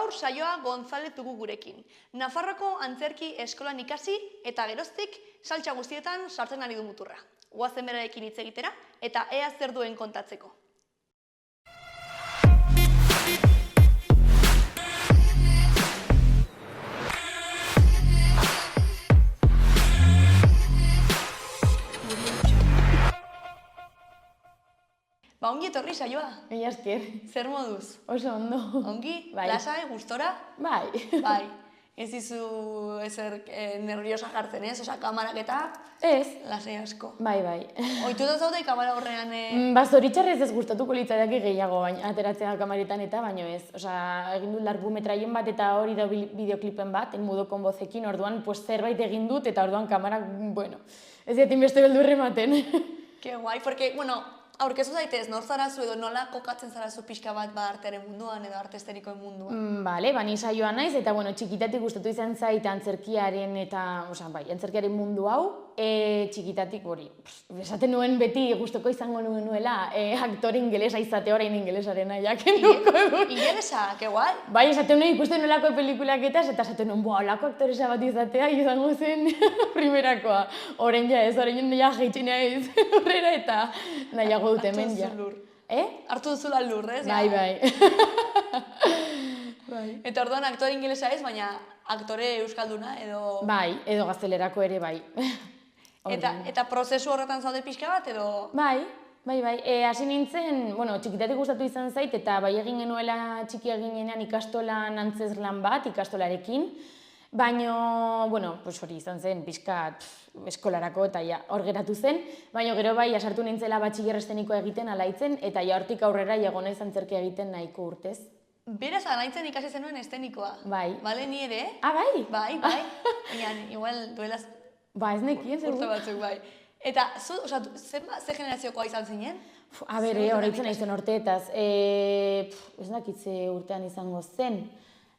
gaur saioa González dugu gurekin. Nafarroko antzerki eskolan ikasi eta geroztik saltsa guztietan sartzen ari du muturra. Goazen berarekin hitz egitera eta ea zer duen kontatzeko. Ongi etorri saioa. Mila esker. Zer moduz? Oso ondo. Ongi? Bai. Lasai, gustora? Bai. Bai. Ez dizu ezer nerviosa jartzen, ez? Osa, kamarak eta... Ez. Lasai asko. Bai. Oituta zaude kamara horrean... Zoritxarrez ez gustatuko litzaidak gehiago ateratzea kamaretan eta baino ez. Osa, egin dut largometraien bat eta hori da bideoklipen bat, enmudo konbozekin, orduan zerbait egin dut eta orduan kamarak, bueno, ez dut inbeste beldurre ematen. Que guai, porque, bueno, aurkezu zaitez, nor zarazu edo nola kokatzen zarazu pixka bat artearen munduan edo arte esterikoen munduan? Bale, bani saioa naiz eta bueno, txikitatik gustatu izan zait antzerkiaren eta, antzerkiaren mundu hau, txikitatik hori. Esaten nuen beti gustoko izango nuela aktore ingelesa izate orain ingelesaren nahiak enduko egun. Ingelesa, que guai? Bai, esaten nuen ikusten nolako pelikulaketaz eta esaten nuen, olako aktoresa bat izatea izango zen primerakoa. Orain ja ez, orain ja jaitsi naiz horrera eta nahiago dut hemen ja. Hartu duzula lur, ez? Bai. Eta orduan aktore ingelesa ez, baina aktore euskalduna edo... Bai, edo gaztelerako ere bai. Eta prozesu horretan zaude pixka bat edo... Bai. Hasi nintzen, txikitatik gustatu izan zait eta bai egin genuela txiki eginean ikastolan antzezlan bat, ikastolarekin. Baina, hori izan zen, pixkat eskolarako eta hor geratu zen. Baina gero bai, asartu nintzela batxiller estenikoa egiten alaitzen eta hortik aurrera jagonez antzerkia egiten nahiko urtez. Beraz, alaitzen ikasi zenuen estenikoa. Bai. Bale, ni ere? Ah, bai? Bai. Igual duela... Ba, ez nekien, zer urte batzuk, bai. Eta, ze generaziokoa izan zinen? A ber, horreitzen naizen urteetaz. Ez dakitze urtean izango zen.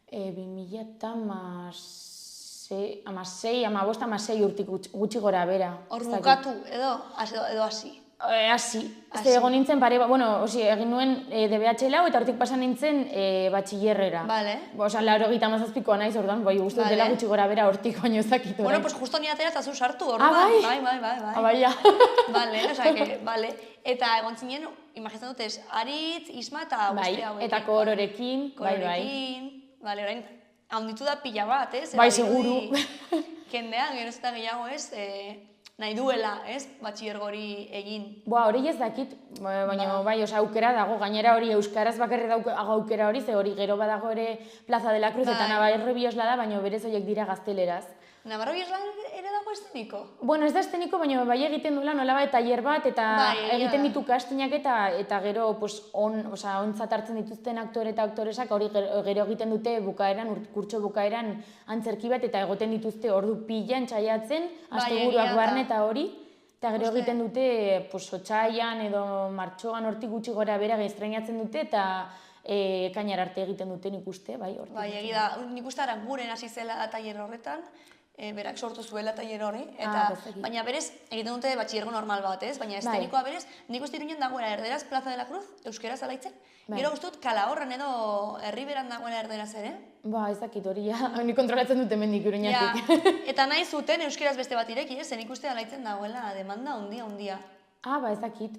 2016 urtik gutxi gora bera. Hor bukatu edo hasi? Hasi. Egon nintzen pare, egin nuen DBH lau eta hortik pasan nintzen batxillerrera. Bale. Osa, 87koa naiz, orduan, uste dut dela gutxi gora bera hortik, baino ez dakit. Bueno, pues justo ni atera eta zu sartu, orduan. Bai? Bai. Bale, bale. Eta egon zinen, imaginatzen dutez, aritz, isma eta guzti hauekin. Bai, eta kororekin, bai. Bale, orain, handitu da pila bat, ez? Bai, seguru. Kendean, geroz eta gehiago, ez? Nahi duela, ez? Batxillergori egin. Hori ez dakit, baina bai, aukera dago, gainera hori euskaraz bakarri dago aukera hori, ze hori gero badago ere Plaza de la Cruz eta Navarro Biosla da, baina berez horiek dira gazteleraz. Navarro Biosla ere dago esteniko? Ez da esteniko, baina bai egiten duela nolabait tailer bat eta egiten ditu castinak eta gero ontzat hartzen dituzten aktore eta aktoresak hori gero egiten dute bukaeran, kurtso bukaeran antzerki bat eta egoten dituzte ordu pilan txaiatzen, asteburuak barne eta hori. Eta gero egiten dute otsaian edo martxoan hortik gutxi gora bera estreinatzen dute eta ekainar arte egiten dute nik uste, bai, hortik. Bai, nik uste guren hasi zela tailer horretan, berak sortu zuela tailer hori, baina berez egiten dute batxillergo normal bat, ez? Baina estenikoa berez, nik uste Iruñan dagoela erderaz Plaza de la Cruz, euskeraz alaitzen, gero guztut Kalahorran edo Herriberan dagoela erderaz ere. Ba, ez dakit hori, nik kontrolatzen dute mendik Iruñatik. Eta nahi zuten euskeraz beste bat ireki, ez? Nik uste alaitzen dagoela demanda handia. Ba, ez dakit,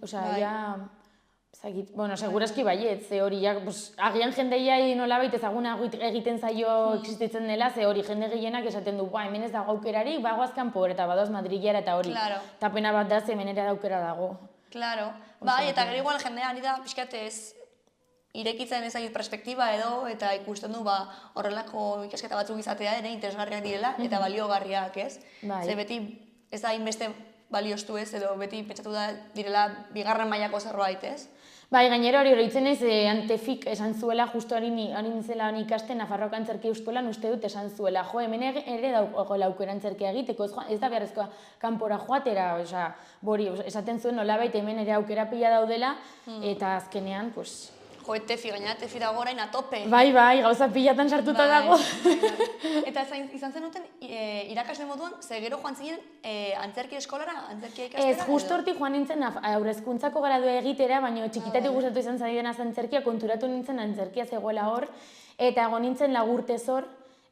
segurazki baiet, ze hori, agian jendeiai nolabait ezaguna egiten zaio existitzen dela, ze hori jende gehienak esaten du, hemen ez dago aukerarik, bagoaz kanpora eta badoaz Madrilera eta hori. Eta pena bat da, ze hemen ere aukera dago. Claro, bai, eta gero igual jendea ari da, pixkatez, irekitzen ezagit perspektiba edo, eta ikusten du horrelako ikasketa batzuk izatea ere interesgarriak direla, eta baliogarriak, ez? Ze beti ez da inbeste balioztu ez, edo beti pentsatu da direla bigarren mailako zerbait, ez? Bai, gainera hori horitzen ez, Antefik esan zuela, justu hori nintzela ikasten Nafarroako antzerki eskolan uste dut esan zuela. Hemen ere dagoela aukera antzerkia egiteko, ez da beharrezkoa kanpora joatera, esaten zuen nolabait hemen ere aukera pila daudela, eta azkenean, Tefi, gainera Tefi dago orain atope. Bai, gauza pilatan sartuta dago. Eta izan zenuten irakasle moduan, ze gero joan zinen antzerki eskolara, antzerkia ikastera? Ez, justu hortik joan nintzen aurrezkuntzako gradua egitera, baina txikitatik gustatu izan zaidenaz antzerkia, konturatu nintzen antzerkia zegoela hor, Eta egon nintzen lagurtez hor,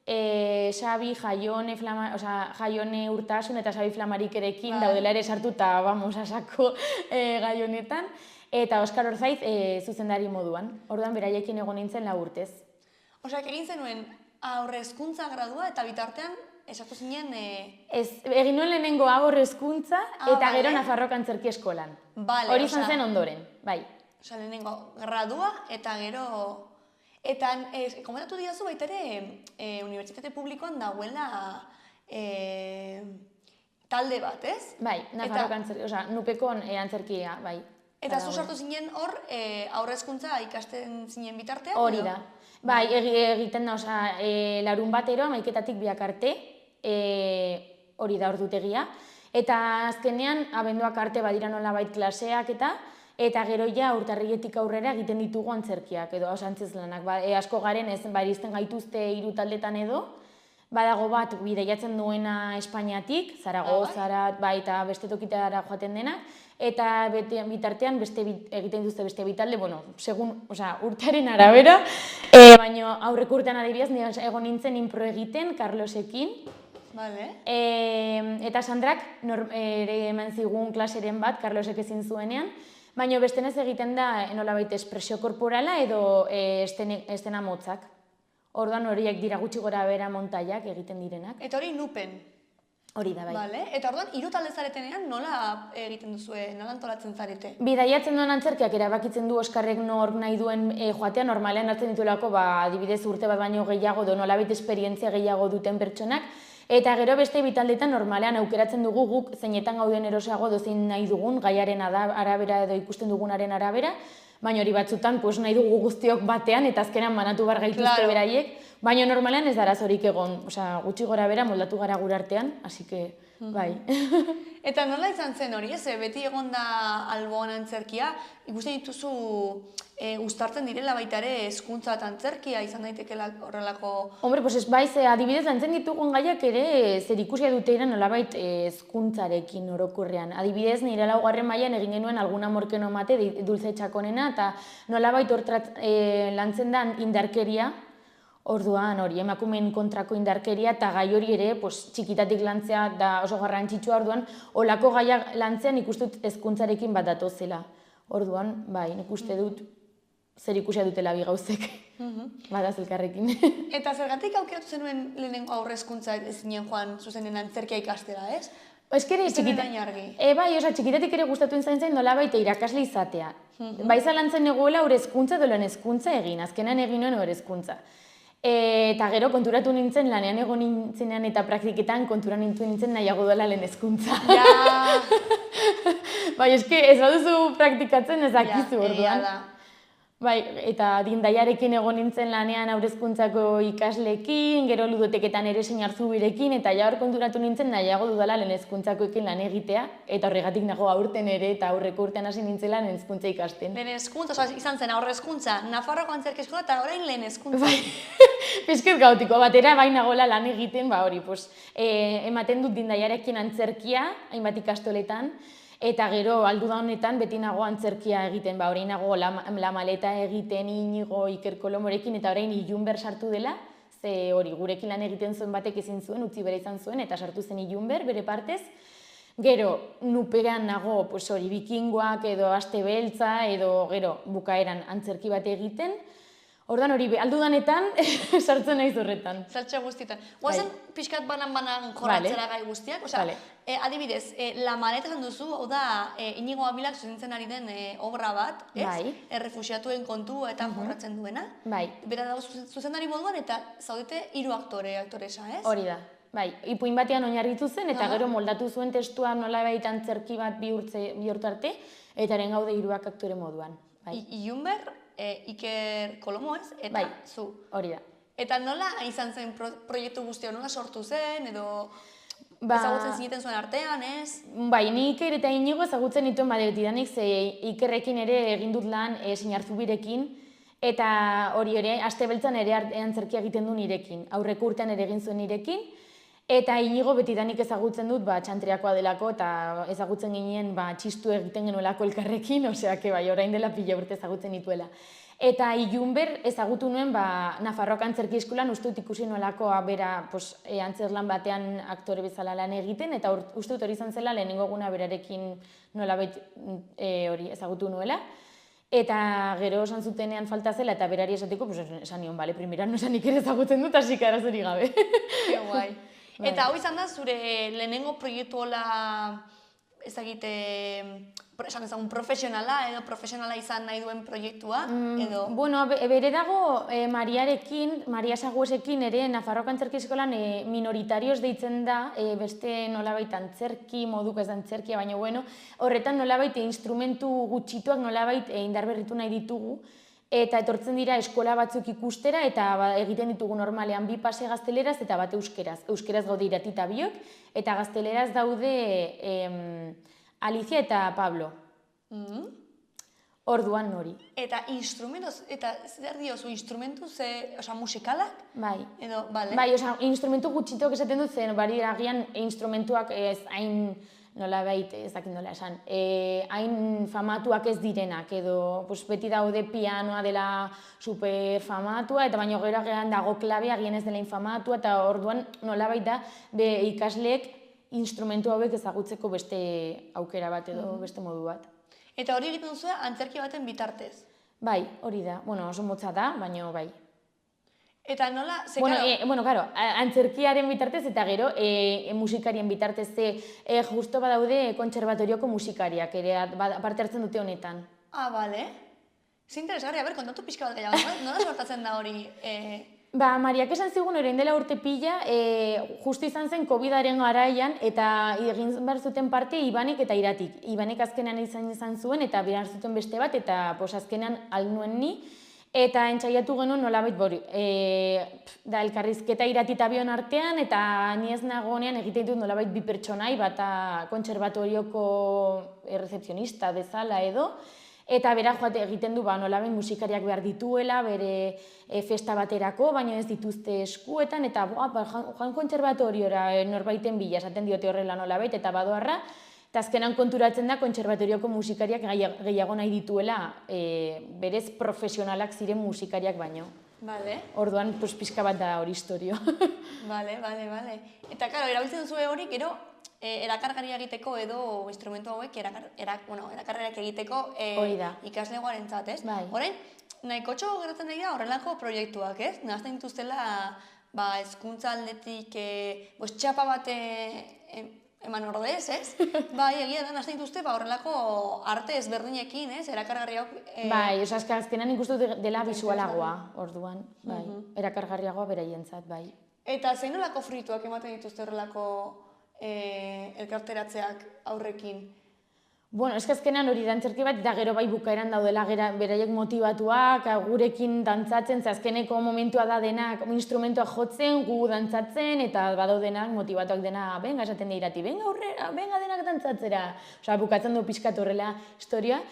Xabi, Jaione Urtasun eta Xabi Flamarikerekin daudela ere sartuta, vamos, asako gai honetan. Eta Oskar Orzaiz zuzendari moduan. Orduan beraiekin egon nintzen lagurtez. Osak, egin zenuen aurre hezkuntza gradua eta bitartean esatu zinen... Egin nuen lehenengo aurre hezkuntza eta gero Nafarroko Antzerki Eskolan. Hori izan zen ondoren, bai. Osa, lehenengo gradua eta gero... Eta komentatu diazu baita ere unibertsitate publikoan dagoela talde bat, ez? Bai, Nafarroko Antzerki, nupeko antzerkia, bai. Eta zu sartu zinen hor aurre hezkuntza ikasten zinen bitartean? Hori da. Bai, egiten da, larun batero, 11:00 biak arte, hori da ordutegia. Eta azkenean, abenduak arte badira nolabait klaseak eta gero ja urtarriletik aurrera egiten ditugu antzerkiak edo antzezlanak. Asko garen ez irizten gaituzte 3 taldetan edo, badago bat bidaiatzen duena Espainiatik, Zaragozara, bai, eta beste tokitara joaten dena, eta bitartean egiten dituzte beste bitalde, segun, urtearen arabera, baina aurreko urtean adibidez, egon nintzen inpro egiten, Carlosekin, eta Sandrak ere eman zigun klaseren bat, Carlosek ezin zuenean, baina bestenez egiten da nolabait espresio korporala edo estena motzak. Orduan horiek dira gutxi gora bera montaiak egiten direnak. Eta hori nupen? Hori da, bai. Eta orduan, 3 talde zaretenean nola egiten duzue, nola antolatzen zarete? Bidaiatzen duen antzerkiak erabakitzen du Oskarrek nork nahi duen joatea, normalean hartzen dituelako, adibidez urte bat baino gehiago, nolabait esperientzia gehiago duten pertsonak, eta gero beste bitaldetan normalean aukeratzen dugu guk zeinetan gauden eroseago dozein nahi dugun, gaiaren arabera edo ikusten dugunaren arabera, baina hori batzutan nahi dugu guztiok batean eta azkenan banatu bar gaituzte beraiek, baina normalean ez da arazorik egon, gutxi gora bera moldatu gara gure artean, así que bai. Eta nola izan zen hori, ez? Beti egon da alboan antzerkia, ikusten dituzu uztartzen direla baita ere hezkuntza eta antzerkia izan daitekela horrelako... Hombre, pues ez bai, adibidez lantzen ditugun gaiak ere zer ikusia duteira nolabait hezkuntzarekin orokorrean. Adibidez, nire 4. mailan egin genuen Alguna morkeno mate Dulce Txakonena eta nolabait lantzen da indarkeria, orduan hori emakumeen kontrako indarkeria eta gai hori ere txikitatik lantzea da oso garrantzitsua, orduan olako gaiak lantzean ikustut hezkuntzarekin bat datozela. Orduan, bai, nik uste dut zer ikusia dutela bi gauzek, badaz elkarrekin. Eta zergatik aukeratu zenuen lehenengo aurre hezkuntza ez zinen joan zuzenen antzerkia ikastera, ez? Bai, txikitatik ere gustatu izan zen nolabait irakasle izatea. Bai zalantzen negoela hor hezkuntza edo lan hezkuntza egin, azkenan egin nuen hor hezkuntza. Eta gero konturatu nintzen lanean egon nintzenean eta praktiketan kontura nintzen nahiago dela lehen hezkuntza. Bai, eske ez baduzu praktikatzen ez dakizu orduan. Bai, eta Dindaiarekin egon nintzen lanean aurrezkuntzako ikaslekin, gero ludoteketan ere Seinarzubirekin, eta ja hor konturatu nintzen nahiago dudala lehen hezkuntzakoekin lan egitea, eta horregatik nago aurten ere eta aurreko urtean hasi nintzela lehen hezkuntza ikasten. Lehen hezkuntza, izan zen aurre hezkuntza, Nafarroko Antzerki Eskola eta orain lehen hezkuntza. Bai, pizket gautiko batera bai nagoela lan egiten, hori, ematen dut Dindaiarekin antzerkia, hainbat ikastoletan, eta gero aldu da honetan beti nago antzerkia egiten, orain nago La Maleta egiten Inigo Iker Kolomorekin eta orain Ilunber sartu dela, ze hori gurekin lan egiten zuen batek ezin zuen, utzi bere izan zuen eta sartu zen Ilunber bere partez. Gero nuperan nago hori Bikingoak edo Aste Beltza edo gero bukaeran antzerki bat egiten. Ordan hori aldu danetan sartzen naiz horretan. Sartxe guztietan. Guazen pixkat banan jorratzera gai guztiak. Adibidez, La Maleta esan duzu, hau da Inigo Abilak zuzentzen ari den obra bat, ez? Errefuxiatuen kontu eta jorratzen duena. Bera dago zuzendari moduan eta zaudete 3 aktoresa, ez? Hori da. Bai, ipuin batean oinarritu zen eta gero moldatu zuen testua nolabait antzerki bat bihurtu arte eta haren gaude 3 aktore moduan. Ilunber, Iker Kolomo ez, eta zu. Hori da. Eta nola izan zen proiektu guztia, nola sortu zen, edo ezagutzen zineten zuen artean, ez? Bai, ni Iker eta Inigo ezagutzen dituen badetidanik, ze Ikerrekin ere egin dut lan Seinarzubirekin, eta hori ere, Aste Beltzan ere antzerkia egiten du nirekin, aurreko urtean ere egin zuen nirekin, eta Inigo betidanik ezagutzen dut txantriakoa delako, eta ezagutzen ginen txistu egiten genuelako elkarrekin, osea, orain dela pila urte ezagutzen dituela. Eta ilunber ezagutu nuen Nafarroako Antzerki Eskolan uste dut ikusi nolakoa bera antzerlan batean aktore bezala lan egiten, eta uste dut hori izan zela lehenengo eguna berarekin nolabait hori ezagutu nuela. Eta gero esan zutenean falta zela eta berari esateko, esan nion, bale, primeran esanik ere ezagutzen dut, hasi arazorik gabe. Que guai. Eta hau izan da zure lehenengo proiektu hola ezagite, esan ezagun profesionala edo profesionala izan nahi duen proiektua, edo? Bueno, bere dago Maria Saguesekin ere Nafarroako Antzerki Eskolan minoritarioz deitzen da, beste nolabait antzerki, moduk ez da antzerkia, baina bueno, horretan nolabait instrumentu gutxituak nolabait indarberritu nahi ditugu, eta etortzen dira eskola batzuk ikustera, eta egiten ditugu normalean 2 pase gazteleraz eta bat euskeraz. Euskeraz gaude Iratita biok, eta gazteleraz daude Alicia eta Pablo. Orduan nori. Eta instrumentos, eta zer diozu, instrumentu musikalak? Bai. Edo, bale? Bai, instrumentu gutxitok esaten dut zen, bari agian instrumentuak ez hain nolabait, ez dakit nola esan, hain famatuak ez direnak, edo beti daude pianoa dela super famatua, eta baino gero agian dago klabea, agian ez dela infamatua, eta orduan nolabait da ikasleek instrumentu hauek ezagutzeko beste aukera bat edo beste modu bat. Eta hori egiten duzu antzerki baten bitartez? Bai, hori da. Bueno, oso motza da, baina bai. Eta nola, Bueno, claro, antzerkiaren bitartez eta gero musikarien bitartez justo badaude kontserbatorioko musikariak ere parte hartzen dute honetan. Ah, bale. Ze interesgarria, kontatu pixka bat gehiago, nola sortatzen da hori? Mariak esan zigun orain dela urte pila, justu izan zen COVID-aren garaian, eta egin behar zuten parte Ibanek eta Iratik. Ibanek azkenean izan zuen, eta behar zuten beste bat, eta azkenean aldnuen ni, eta entxaiatu genuen nolabait bori. Da, elkarrizketa Irati eta Bion artean, eta ni ez nagoenean egiten dut nolabait 2 pertsonai, bata kontserbatorioko errezepzionista bezala edo, eta bera joate egiten du nolabait musikariak behar dituela, bere festa baterako, baina ez dituzte eskuetan, eta joan kontserbatoriora norbaiten bila, esaten diote horrela nolabait, eta badoarra, eta azkenan konturatzen da kontserbatorioko musikariak gehiago nahi dituela, berez profesionalak ziren musikariak baino. Bale. Orduan, pixka bat da hori historio. Bale. Eta, karo, erabiltzen duzu hori, gero, erakargaria egiteko edo instrumentu hauek erakargariak egiteko ikaslegoarentzat, ez? Horrein, nahikotxo geratzen dira horrelako proiektuak, ez? Nahazten dituztela hezkuntza aldetik txapa bat eman ordez, ez? Bai, egia da, nahazten dituzte horrelako arte ezberdinekin, ez? Erakargarriak... Bai, azkenan ikustu dela bisualagoa, orduan, bai. Erakargarriagoa beraientzat, bai. Eta zein nolako fruituak ematen dituzte horrelako elkarteratzeak aurrekin? Bueno, azkenean hori dantzerki bat, eta gero bai bukaeran daudela beraiek motivatuak, gurekin dantzatzen, ze azkeneko momentua da denak instrumentua jotzen, gu dantzatzen, eta badaudenak motivatuak dena, benga, esaten da Irati, benga aurrera, benga denak dantzatzera. Osa, bukatzen du pixkat horrela historia.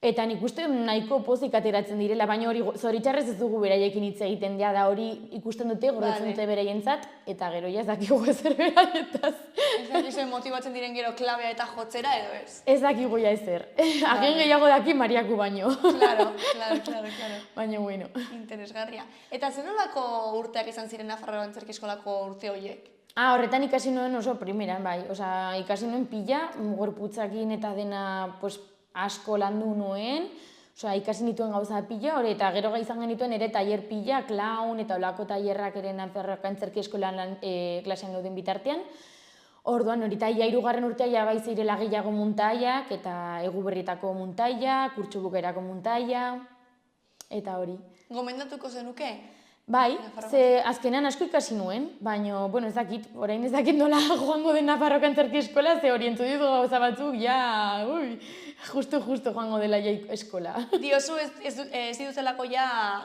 Eta nik uste nahiko pozik ateratzen direla, baina hori zoritxarrez ez dugu beraiekin hitz egiten da hori ikusten dute, gordetzen dute beraientzat, eta gero ez dakigu ezer beraietaz. Ez dakizu motibatzen diren gero klabea eta jotzera edo ez? Ez dakigu ezer. Agen gehiago daki Mariaku baino. Claro. Baina, bueno. Interesgarria. Eta zenolako urteak izan ziren Nafarroako Antzerki Eskolako urte horiek? Horretan ikasi nuen oso primeran, bai. Osa, ikasi nuen pila, gorputzakin eta dena, asko landu nuen, ikasi nituen gauza pila, eta gero izan genituen ere tailer pila, klaun eta olako tailerrak ere Nafarroako Antzerki Eskolan klasean gauden bitartean. Orduan, hori eta 3. urtea bai zirela gehiago muntaiak, eta Eguberrietako muntaia, Kurtxubukerako muntaia, eta hori. Gomendatuko zenuke? Bai, ze azkenean asko ikasi nuen, baina, bueno, orain ez dakit nola joango den Nafarroako Antzerki Eskola, ze orientu ditu gauza batzuk, justu joango dela eskola. Diozu ez dituzelako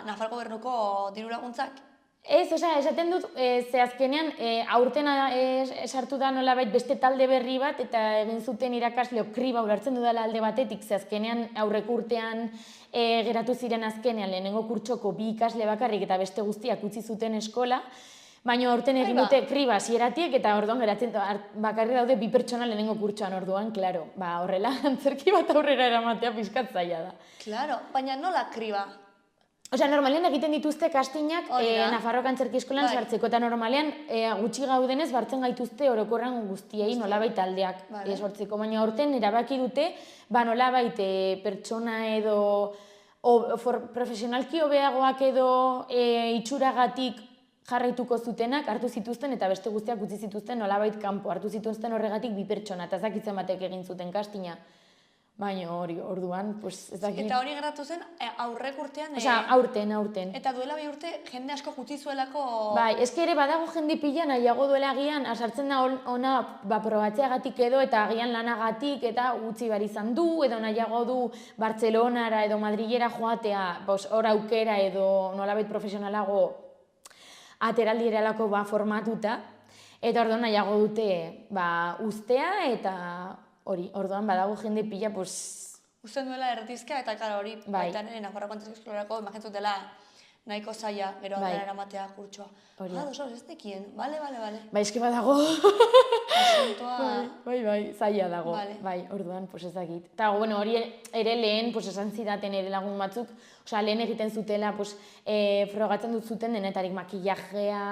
Nafarroko Gobernuko diru laguntzak? Ez, esaten dut, ze azkenean aurten sartu da nolabait beste talde berri bat, eta egin zuten irakasleok kriba ulertzen dudala alde batetik, ze azkenean aurreko urtean geratu ziren azkenean lehenengo kurtsoko 2 ikasle bakarrik eta beste guztiak utzi zuten eskola, baina aurten egin dute kriba hasieratiek eta orduan geratzen bakarrik daude 2 pertsona lehenengo kurtsoan, orduan, klaro, horrela antzerki bat aurrera eramatea pixkat zaila da. Claro, baina nola kriba? Osea, normalean egiten dituzte castingak Nafarroako Antzerki Eskolan sartzeko, eta normalean gutxi gaudenez bartzen gaituzte orokorran guztiei nolabait taldeak sortzeko, baina aurten erabaki dute, nolabait pertsona edo profesionalki hobeagoak edo itxuragatik jarraituko zutenak hartu zituzten eta beste guztiak utzi zituzten nolabait kanpo hartu zituzten horregatik 2 pertsona, eta ez dakitzen batek egin zuten castinga. Baina hori, orduan, ez dakit... Eta hori gertatu zen aurrek urtean... Osea, aurten. Eta duela 2 urte jende asko gutxi zuelako... Bai, eske ere badago jende pila nahiago duela agian, sartzen da ona probatzeagatik edo eta agian lanagatik eta utzi behar izan du, edo nahiago du Bartzelonara edo Madrilera joatea, hor aukera edo nolabait profesionalago ateraldi eralako formatuta, eta orduan nahiago dute ustea eta... Hori, orduan badago jende pila, Usten duela erretizka eta, hori, baita Nafarroako Antzerki Eskolarako imagintzut dela nahiko zaila, gero gara eramatea kurtsoa. Doso, ez nekien, bale. Bai, eski badago. Asuntoa... Bai, zaila dago. Bai, orduan, ez dakit. Eta, hori ere lehen, esan zidaten ere lagun batzuk, lehen egiten zutela, frogatzen dut zuten denetarik makillajea,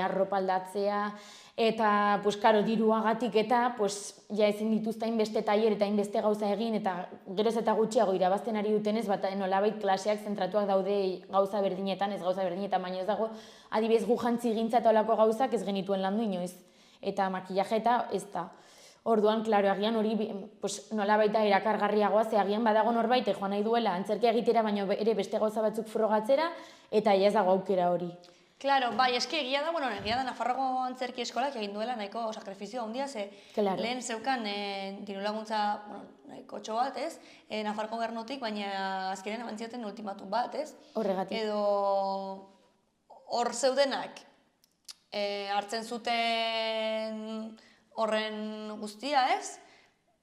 arropa aldatzea, eta, diruagatik eta, ja ezin dituzta hainbeste tailer eta hainbeste gauza egin, eta geroz eta gutxiago irabazten ari dutenez, nolabait klaseak zentratuak daude gauza berdinetan, ez gauza berdinetan, baina ez dago, adibidez gu jantzi gintza eta olako gauzak ez genituen landu inoiz, eta makillaje eta ez da. Orduan, klaro, agian hori nolabait da erakargarriagoa, ze agian badago norbait, joan nahi duela antzerkia egitera, baina ere beste gauza batzuk frogatzera, eta ez dago aukera hori. Claro, bai, eski egia da Nafarroako Antzerki Eskolak egin duela nahiko sakrifizio handia, ze lehen zeukan diru laguntza nahiko txo bat, ez? Nafarroako gobernutik, baina azkenean eman zioten ultimatum bat, ez? Horregatik. Edo hor zeudenak hartzen zuten horren guztia, ez?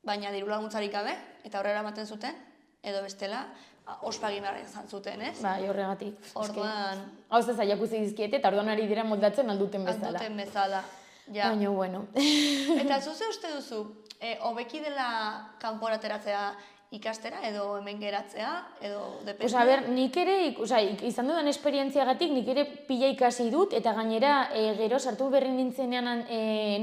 Baina diru laguntzarik gabe, eta horrela ematen zuten, edo bestela, ospagi behar izan zuten, ez? Bai, horregatik. Orduan... Hauza zailak uzi dizkiete, eta orduan ari dira moldatzen alduten bezala. Alduten bezala, ja. Baina, bueno. Eta zuze uste duzu, hobeki dela kanpora ateratzea ikastera, edo hemen geratzea, edo depende? Pues a ber, nik ere, izan dudan esperientziagatik, nik ere pila ikasi dut, eta gainera, gero sartu berri nintzenean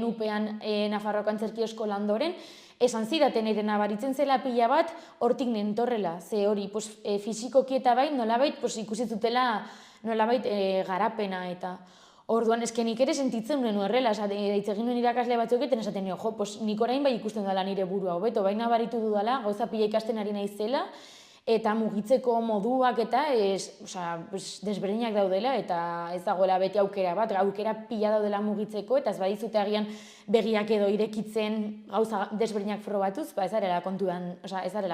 nupean Nafarroako Antzerki Eskola ondoren, esan zidaten ere nabaritzen zela pila bat, hortik nentorrela, ze hori, fisikoki eta bai, nolabait, ikusi zutela nolabait garapena eta orduan, nik ere sentitzen nuen horrela, hitz egin nuen irakasle batzueketan esaten nio, nik orain bai ikusten dela nire burua hobeto, bai nabaritu dudala, gauza pila ikasten ari naizela, eta mugitzeko moduak eta desberdinak daudela, eta ez dagoela beti aukera bat, aukera pila daudela mugitzeko, eta ez badizute agian begiak edo irekitzen gauza desberdinak frobatuz, ez zarela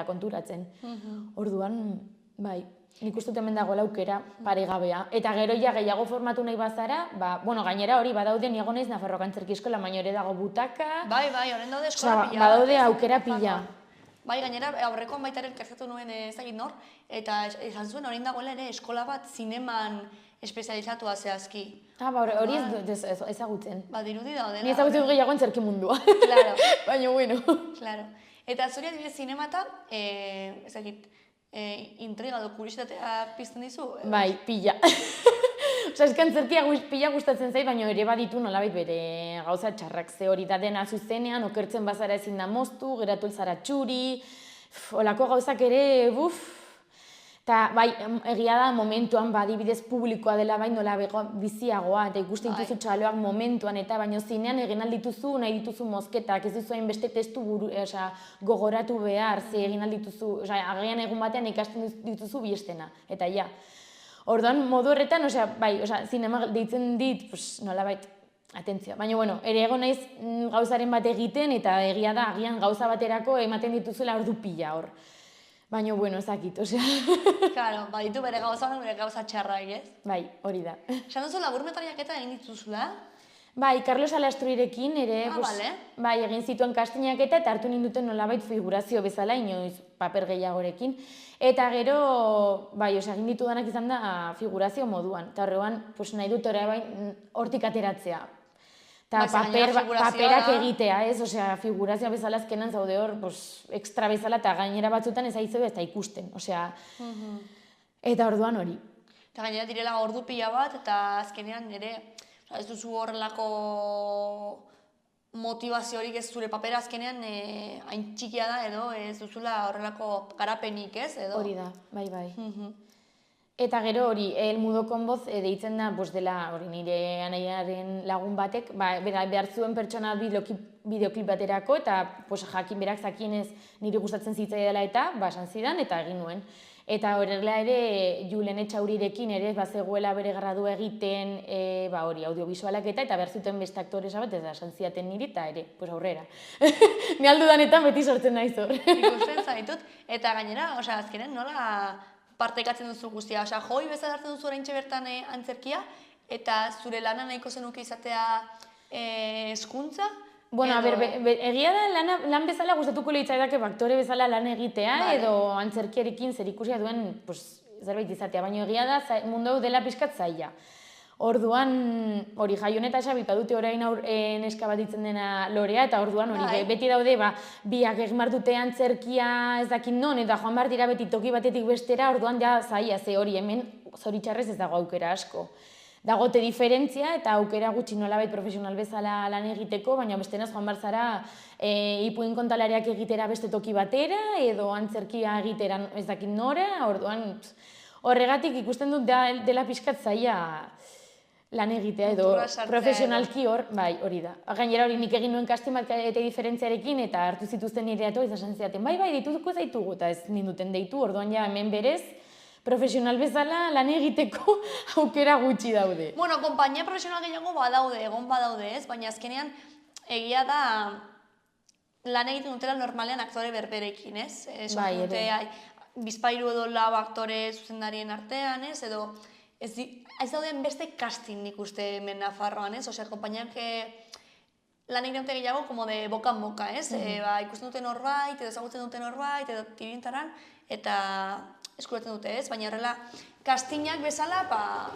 konturatzen. Orduan, bai, nik uste dut hemen dagoela aukera paregabea. Eta gero ja gehiago formatu nahi bazara, gainera hori badaude niago naiz Nafarroako Antzerki Eskola, baina ere dago butaka. Bai, horren daude eskola pila. Badaude aukera pila. Bai, gainera, aurrekoan baitaren kertzatu nuen ezagit nor, eta esan zuen orain dagoela ere eskola bat zineman espezializatua zehazki. Hori ezagutzen. Dirudi daudela. Ni ezagutzen gehiago antzerki mundua. Claro. Baina, bueno. Claro. Eta zuri adibidez zinemata, ezagit, intriga edo kuriositatea pizten dizu? Bai, pila. Antzerkia pila gustatzen zait, baina ere baditu nolabait bere gauza txarrak, ze hori da dena zuzenean, okertzen bazara ezin da moztu, geratu zara txuri, olako gauzak ere, eta bai, egia da momentuan, adibidez publikoa dela bai nola biziagoa, eta ikusten dituzu txaloak momentuan, eta baino zinean egin aldituzu, nahi dituzu mozketak, ez duzu hainbeste testu gogoratu behar, ze egin aldituzu, agian egun batean ikasten dituzu biestena, eta ja. Orduan, modu horretan, zinema deitzen dit, nolabait, atentzioa. Baina, bueno, ere egon naiz gauzaren bat egiten, eta egia da, agian gauza baterako ematen dituzula ordu pila hor. Baina, bueno, ezakit, Claro, ditu bere gauza txarrak, ez? Bai, hori da. Esan duzu laburmetraiak eta egin dituzula? Bai, Carlos Alastruirekin ere, bai, egin zituen kastinak eta hartu ninduten nolabait figurazio bezala, inoiz paper gehiagorekin. Eta gero, egin ditudanak izan da figurazio moduan. Eta horrean, nahi dut hortik ateratzea. Eta paperak egitea, ez? Figurazioa bezala azkenan zaude hor, ekstra bezala, eta gainera batzutan ez aizu ez da ikusten. Eta orduan hori. Eta gainera direla ordu pila bat, eta azkenean ere, ez duzu horrelako motivaziorik ez zure papera azkenean hain txikia da edo ez duzula horrelako garapenik ez edo. Hori da, bai. Eta gero hori, El Mudo con Voz deitzen da, dela hori nire anaiaren lagun batek, behar zuen pertsona bideoklip baterako, eta jakin berak zakienez niri gustatzen zitzai dela eta, esan zidan, eta egin nuen. Eta horrela ere, Julen Etxaurirekin ere, zegoela bere gradua egiten, hori, audiovisualak eta behar zuten beste aktoresa bat, eta esan zidaten niri, eta ere, aurrera. Ni aldudanetan beti sortzen naiz hor. Ikusten zaitut, eta gainera, azkenen nola partekatzen duzu guztia, joi bezala hartzen duzu oraintxe bertan antzerkia, eta zure lana nahiko zenuke izatea hezkuntza. Bueno, egia da lan bezala gustatuko litzaidake aktore bezala lan egitea, edo antzerkiarekin zerikusia duen zerbait izatea, baina egia da mundu hau dela pixkat zaila. Orduan, hori Jaion eta Xabi badute orain neska bat ditzen dena Lorea, eta orduan hori beti daude, biak egin behar dute antzerkia ez dakit non, eta joan behar dira beti toki batetik bestera, orduan ja zaila, ze hori hemen zoritxarrez ez dago aukera asko. Dagote diferentzia eta aukera gutxi nolabait profesional bezala lan egiteko, baina bestenaz joan behar zara ipuin kontalariak egitera beste toki batera, edo antzerkia egitera ez dakit nora, orduan horregatik ikusten dut dela pixkat zaila lan egitea edo profesionalki hori da. Gainera hori nik egin nuen casting bat eta diferentziarekin eta hartu zituzten nire atoa izan zidaten, deituko zaitugu eta ez ninduten deitu, orduan ja hemen berez profesional bezala lan egiteko aukera gutxi daude. Bueno, konpainia profesional gehiago egon badaude ez, baina azkenean egia da lan egiten dutela normalean aktore berberekin ez. Bizpairu edo lau aktore zuzendarien artean ez, edo ez dauden beste casting nik uste hemen Nafarroan, ez? Konpainiak lan egiten dute gehiago como de boka en boka, ez? Ikusten duten horbait, edo ezagutzen duten horbait, edo tirintaran, eta eskuratzen dute, ez? Baina horrela, castingak bezala,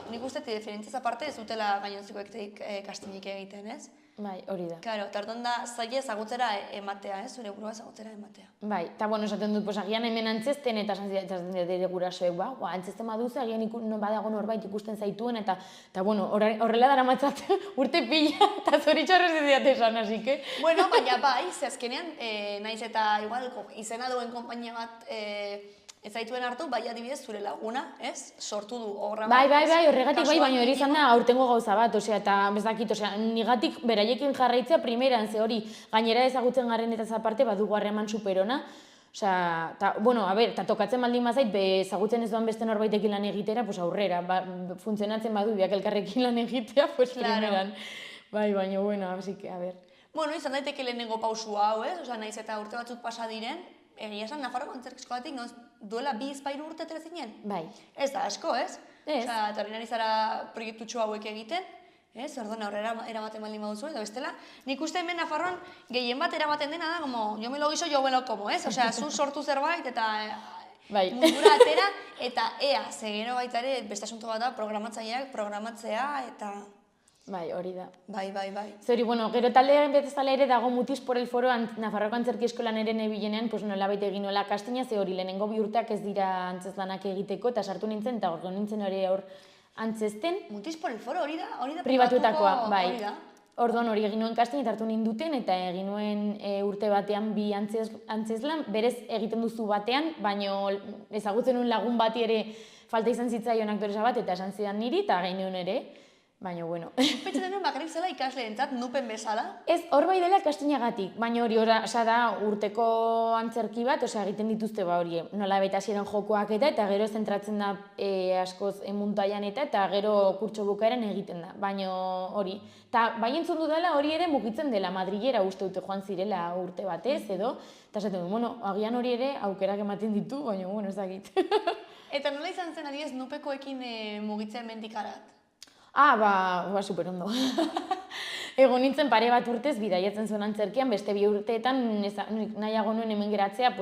nik uste diferentziaz aparte ez dutela gainontzikoek castingik egiten, ez? Bai, hori da. Claro, eta orduan da zaila ezagutzera ematea, ez? Zure burua ezagutzera ematea. Bai, eta esaten dut, agian hemen antzesten eta esaten dut gurasoek, antzesten baduzu, agian badago norbait ikusten zaituen, eta horrela dara matzat urte pila eta zoritxarrez ez esan, hasi que... Bueno, baina ze azkenean, naiz eta igual izena duen konpainia bat ez zaituen hartu, bai adibidez zure laguna, ez? Sortu du horra bat. Bai, horregatik baina hori izan da aurtengo gauza bat, eta bezakit, nigatik beraiekin jarraitzea primeran, ze hori gainera ezagutzen garen eta zaparte badugu harreman superona. Eta tokatzen baldin bazait, ezagutzen ez doan beste norbaitekin lan egitera, aurrera, funtzionatzen badu biak elkarrekin lan egitea, primeran. Bai, baina, así que, a ver. Bueno, izan daiteke lehenengo pausu hau, ez? Naiz eta urte batzuk pasa diren, egia esan, Nafarroko antzerki duela 2-3 urte atera zinen? Bai. Ez da asko, ez? Ez. Eta hori nari zara proiektutxo hauek egiten, ez? Orduan aurrera eramaten baldin baduzu, eta bestela. Nik uste hemen Nafarroan gehien bat eramaten dena da, como, yo me lo guiso, yo me lo como, ez? Zu sortu zerbait eta mundura atera, eta ze gero baita ere, beste asunto bat da, programatzaileak, programatzea, eta... Bai, hori da. Bai. Zori, gero taldearen bezala ere dago Mutis por el Foro Nafarroko Antzerki Eskolan ere nebilenean, nolabait egin nola kastina, ze hori lehenengo bi urteak ez dira antzezlanak egiteko, eta sartu nintzen, eta hor nintzen hori hor antzesten. Mutis por el Foro, hori da pribatuetakoa, bai. Orduan hori egin nuen kastin eta hartu ninduten, eta egin nuen urte batean bi antzezlan, berez egiten duzu batean, baino ezagutzen nuen lagun bati ere falta izan zitzaion aktoresa bat, eta esan zidan niri, eta gain nuen ere. Baina, bueno. Pentsatzen nuen bakarrik zela ikasleentzat nupen bezala? Ez, hor bai dela kastinagatik, baina hori da urteko antzerki bat, egiten dituzte hori nola baita hasieran jokoak eta gero zentratzen da askoz muntaian eta gero kurtso bukaeran egiten da, baina hori. Eta bai entzun dudala hori ere mugitzen dela Madrilera uste dute joan zirela urte batez edo, eta esaten du, agian hori ere aukerak ematen ditu, baina, ez dakit. Eta nola izan zen adibidez nupekoekin mugitzen mendikarat? Superondo. Egon nintzen pare bat urtez bidaiatzen zuen antzerkian, beste 2 urteetan nahiago nuen hemen geratzea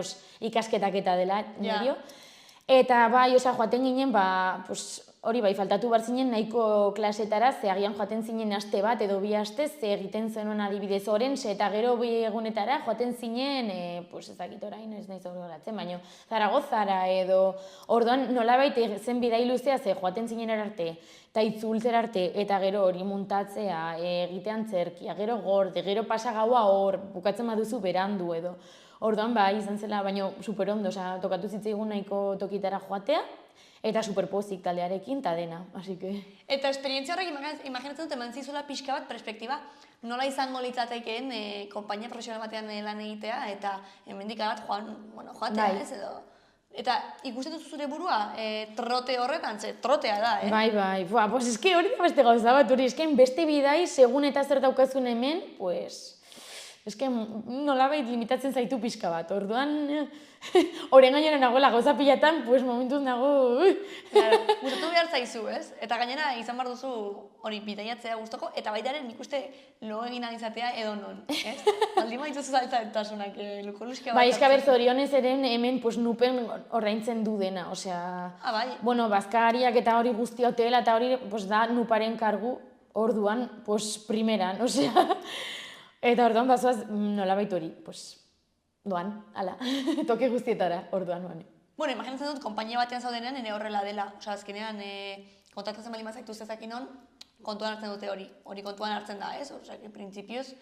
ikasketak eta dela, nerio. Eta joaten ginen, hori bai, faltatu behar zinen nahiko klasetara, ze agian joaten zinen aste bat edo bi aste, ze egiten zenuen adibidez Orense, eta gero bi egunetara joaten zinen, pues ezakit orain, ez nahi zaur goratzen, baina Zaragozara edo, orduan nolabait zen bidai luzea, ze joaten zinen erarte, eta itzultzera arte, eta gero hori muntatzea, egitean zerkia, gero gorde, gero pasagaua hor, bukatzen baduzu berandu edo. Orduan, izan zela, baina superondo, tokatu zitzaigun nahiko tokitara joatea, eta superpozik taldearekin, eta dena, así que... Eta esperientzia horrek, imaginatzen dut, eman zizula pixka bat perspektiba, nola izango litzatekeen konpainia profesional batean lan egitea, eta hemendik arat joatea, ez edo... Eta ikusten duzu zure burua, trote horretan, trotea da, Bai, pues eske hori da beste gauza bat, hori eske beste bidai, segun eta zer daukazun hemen, pues... Eske nolabait limitatzen zaitu pixka bat, orduan... Horren gainera nagoela gauza pilatan, pues momentuz nago... Gustatu behar zaizu, ez? Eta gainera izan behar duzu hori bidaiatzea gustoko, eta baitaren nik uste lo egin izatea edo non, ez? Baldin badituzu zaltzatasunak, lukoluskia bat... Eska berzo horionez eren hemen nupen ordaintzen du dena, osea... Bai. Bueno, bazkariak eta hori guzti hotela, eta hori da nuparen kargu orduan, primeran, osea... Eta orduan bazoaz nolabait hori, doan, ala, toke guztietara, orduan noan. Bueno, imaginatzen dut, konpainia batean zaudenean, ene horrela dela. Osa, azkenean, kontaktatzen bali mazaitu zezakin hon, kontuan hartzen dute hori kontuan hartzen da, ez? Osa, prinsipioz,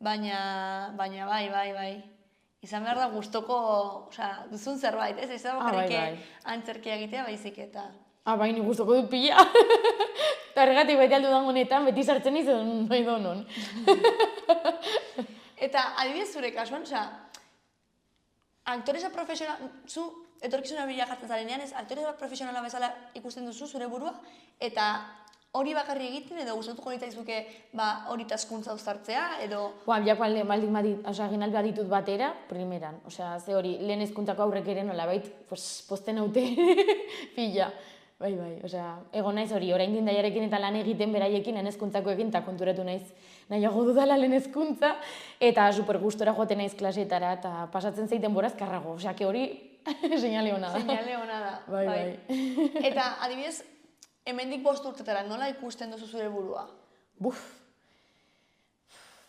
baina bai. Izan behar da gustoko, osa, duzun zerbait, ez? Ez da bakarrik antzerkia egitea, baizik eta... Bai, ni gustoko dut pila. Eta horregatik beti aldu dan honetan, beti sartzen izan nahi donon. Eta adibidez zure kasuan, oza, aktoresa profesional, zu etorkizuna bila jartzen zarenean, ez aktoresa profesionala bezala ikusten duzu zure burua, eta hori bakarri egiten edo gustatuko litzaizuke hori taskuntza uztartzea, edo... Biako egin alba ditut batera, primeran. Osea, ze hori, lehen hezkuntzako aurrek ere nolabait, posten haute pila. Bai, osea, egon naiz hori, orain dindaiarekin eta lan egiten beraiekin lehen hezkuntzakoekin, eta konturatu naiz nahiago dudala lehen hezkuntza, eta super gustora joaten naiz klasetara, eta pasatzen zeiten boraz karrago, osea, hori seinale hona da. Seinale hona da, bai. Eta, adibidez, hemendik 5 urtetara, nola ikusten duzu zure burua?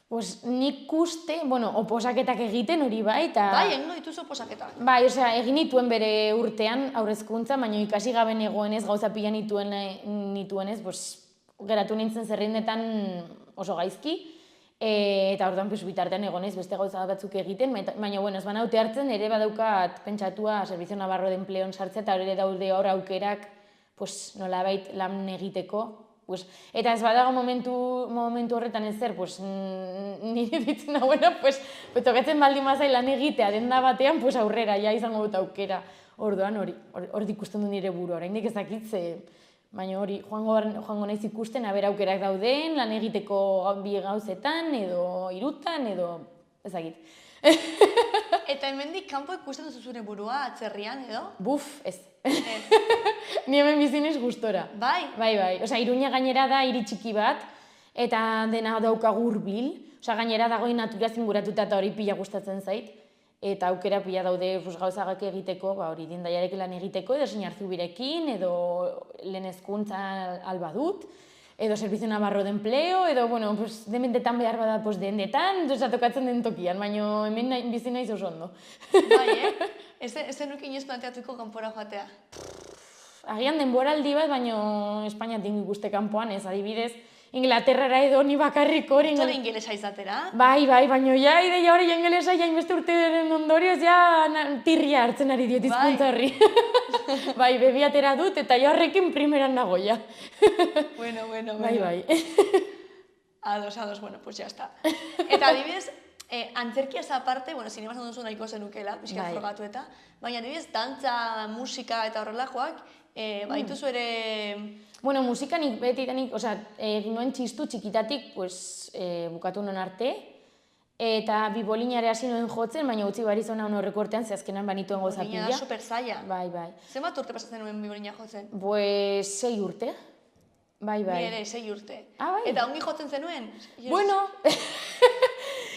Pues nik uste, oposaketak egiten hori bai, eta... Bai, egingo dituzu oposaketak. Bai, osea, egin nituen bere urtean aurrezkuntza, baina ikasi gaben egoenez, gauza pila nituenez, geratu nintzen zerrendetan oso gaizki, eta orduan bitartean egonez beste gauza batzuk egiten, baina, ez banaute hartzen, ere badaukat pentsatua Servicio Navarro de Empleon sartzea, eta hori daude hor aukerak, nolabait lan egiteko, eta ez badago momentu horretan ez zer, nire ditzen hauena, tokatzen baldin mazai lan egitea denda batean, aurrera, ja izango dut aukera. Orduan hori ikusten du nire buru, oraindik ez dakitze, baina hori joango naiz ikusten, aber aukerak dauden, lan egiteko bi gauzetan, edo hirutan, edo ez dakit. Eta hemendik kanpo ikusten duzu zure burua atzerrian, edo? Ez. Ni hemen bizinez gustora. Bai? Bai. Osea, Iruña gainera da hiri txiki bat, eta dena daukagu hurbil. Osea, gainera dagoi naturaz inguratuta eta hori pila gustatzen zait. Eta aukera pila daude gauzagak egiteko, hori dindaiarekin lan egiteko, edo Seinarzubirekin, edo lehen hezkuntza albadut, edo Servicio Navarro de Empleo, edo, dementetan behar bada dendetan, tokatzen den tokian, baina hemen bizi naiz oso ondo. Bai, Ez zenuk inoz planteatuko kanpora joatea? Agian denboraldi bat, baina Espainiatik ikuste kanpoan, ez adibidez, Inglaterrara edo ni bakarrik hori... Zora ingelesa izatera? Bai, baina ideia hori ingelesa jainbeste urteren ondorioz tirria hartzen ari diot hizkuntza horri. Bai, bebiatera dut eta horrekin primeran nago ja. Bueno. Bai. Ados, pues ya está. Eta adibidez, antzerkiaz aparte, zinemaz duzu nahiko zenukela, pixka frogatu eta, baina adibidez, dantza, musika eta horrelakoak, baituzu ere... Musika nik betidanik, egin nuen txistu txikitatik bukatu non arte, eta bibolinare hasi nuen jotzen, baina utzi bari zona hon horreko urtean, zehazkenan banituen gauza pila. Bibolina da super zaila. Bai. Zenbat urte pasatzen nuen bibolina jotzen? 6 urte. Bai. Ni ere, 6 urte. Bai. Eta ongi jotzen zenuen?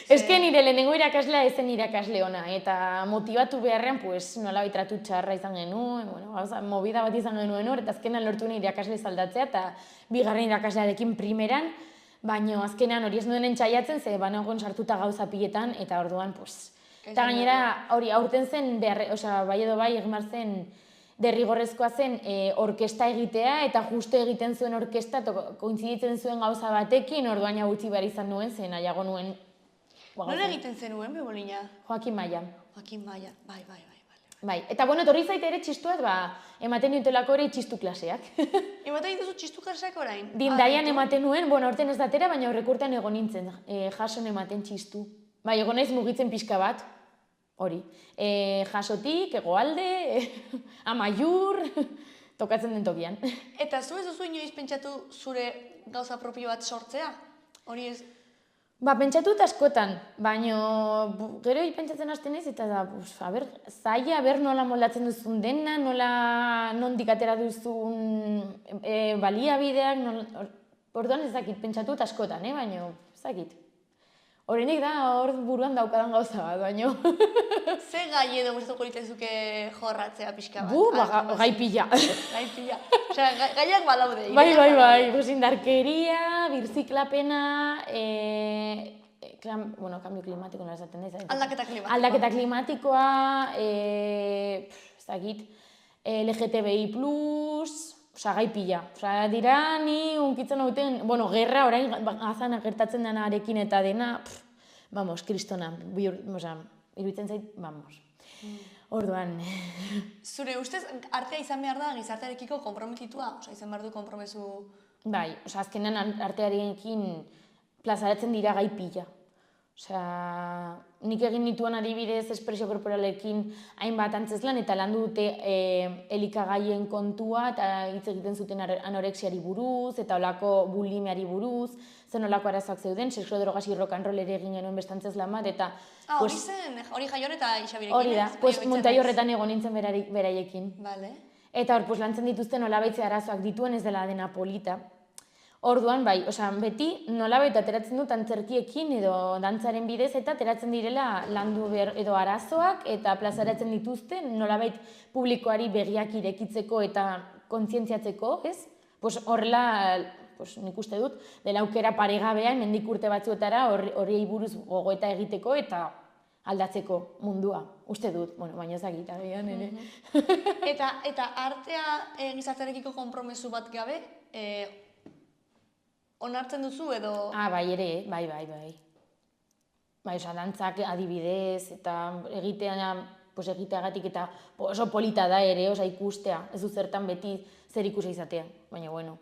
Eske nire lehenengo irakaslea ezen irakasle ona, eta motivatu beharrean, pues, nola tratu txarra izan genuen, bueno, gauza, movida bat izan genuen hor, eta azkenan lortu nire irakasle zaldatzea, eta bigarren irakaslearekin primeran, baina azkenan hori ez nuen entzaiatzen, ze banagoen sartuta gauza piletan, eta orduan, pues... Eta gainera, hori, aurten zen, bai edo bai, egin zen, derrigorrezkoa zen orkesta egitea, eta justo egiten zuen orkesta, kointziditzen zuen gauza batekin, orduan ja utzi behar izan nuen, zen nahiago nuen... Nola egiten zenuen, Bebolina? Joaquin Maia. Joaquin Maia, bai. Bai, eta bueno, torri zaite ere txistuat, ematen dituelako ere txistu klaseak. Ematen dituzu txistu klaseak orain? Dindaian ematen nuen, bueno, horten ez datera, baina horrekurtean egon nintzen, jason ematen txistu. Bai, egon naiz mugitzen pixka bat, hori. Jasotik, hegoalde, Amaiur, tokatzen den tokian. Eta zu ez duzu inoiz pentsatu zure gauza propio bat sortzea? Hori ez... Pentsatut askotan, baina gero pentsatzen hasten ez, eta da, zaila, nola moldatzen duzun dena, nondik atera duzun baliabideak, orduan ez dakit, pentsatut askotan, baina ez dakit. Horenik da, hor buruan daukadan gauza bat, baina... Ze gai edo gustatuko litzazuke jorratzea pixka bat? Gai pila. Gai pila. Osea, gaiak badaude. Bai, indarkeria, birziklapena, kambio klimatiko nola esaten da. Aldaketa klimatikoa. Aldaketa klimatikoa, ez dakit, LGTBI+, osea, gai pila. Osea, dira, ni unkitzen hauten, gerra orain azan gertatzen denarekin eta dena, kristona, iruditzen zait, orduan. Zure ustez, artea izan behar da gizartearekiko konprometitua? Osea, izan behar du konpromesu... Bai, azkenan artearekin plazaratzen dira gai pila. Osea, nik egin nituen adibidez espresio korporalekin hainbat antzeslan eta landu dute elikagaien kontua eta hitz egiten zuten anorexiari buruz eta olako bulimiari buruz, zen olako arazoak zeuden, sexo, drogas, rock and roll ere egin genuen beste antzeslan bat eta... Hori zen, hori Jaion eta Isabirekin. Hori da, montai horretan egon nintzen beraiekin. Eta hor, lantzen dituzten nolabaitze arazoak dituen ez dela dena polita. Orduan, bai, beti nolabait ateratzen dut antzerkiekin edo dantzaren bidez eta ateratzen direla landu edo arazoak eta plazaratzen dituzte nolabait publikoari begiak irekitzeko eta kontzientziatzeko, ez? Horrela, nik uste dut, dela aukera paregabean mendik urte batzuetara hori buruz gogoeta egiteko eta aldatzeko mundua. Uste dut, baina ezagita behan ere. Eta artea gizartearekiko konpromesu bat gabe, onartzen duzu edo... Bai ere, bai. Dantzak adibidez eta egiteagatik eta oso polita da ere, ikustea, ez du zertan beti zer ikusia izatea, baina bueno.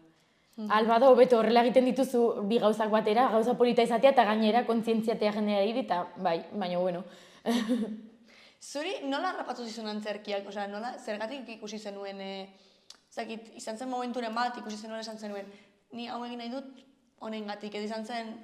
Albado, hobeto horrela egiten dituzu bi gauzak batera, gauza polita izatea eta gainera kontzientziatea jendeari eta bai, baina bueno. Zuri nola harrapatu zizun antzerkiak, zergatik ikusi zenuen, izan zen momenturen bat, ikusi zenuen esan zenuen, ni hau egin nahi dut honengatik, edo izan zen...